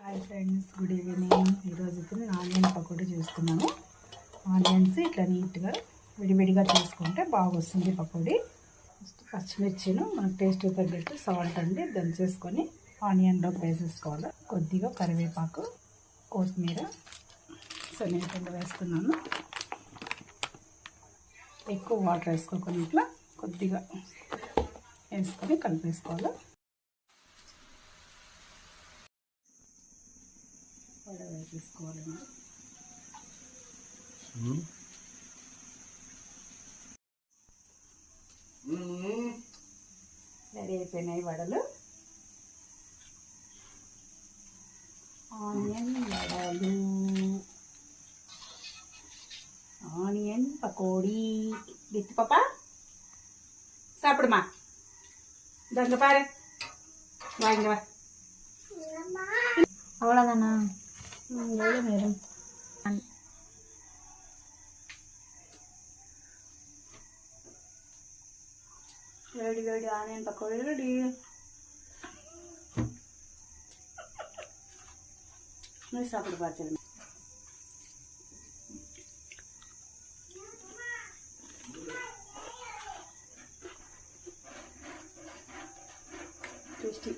Hi friends, good evening. ఈరోజు అయితే నేను ఆనియన్ పకోడీ చేస్తున్నాను. ఆనియన్స్ ఇట్లా నీట్గా విడివిడిగా చేసుకుంటే బాగా వస్తుంది పకోడీ. ఫస్ట్ పచ్చిమిర్చిను మనకు టేస్ట్ తగ్గట్టు సాల్ట్ అండి దంచేసుకొని ఆనియన్లో వేసేసుకోవాలి. కొద్దిగా కరివేపాకు, కొత్తిమీర, శనగపిండి వేస్తున్నాను. ఎక్కువ వాటర్ వేసుకోకుండా ఇట్లా కొద్దిగా వేసుకొని కలిపేసుకోవాలి. వేసేసుకోవాలండి. రెడీ అయిపోయినాయి వడలు. ఆనియన్ వడలు, ఆనియన్ పకోడీ విత్ పాప சாப்பிடுமா. இங்க பாரு, வாங்க வா. அவ்வளோதானா? எவ்வளோ நேரம்? వేడి వేడి ఆనియన్ పకోడీ రెడీ. మీరు సాப்பிடு பார்த்துருங்க. టేస్టీ.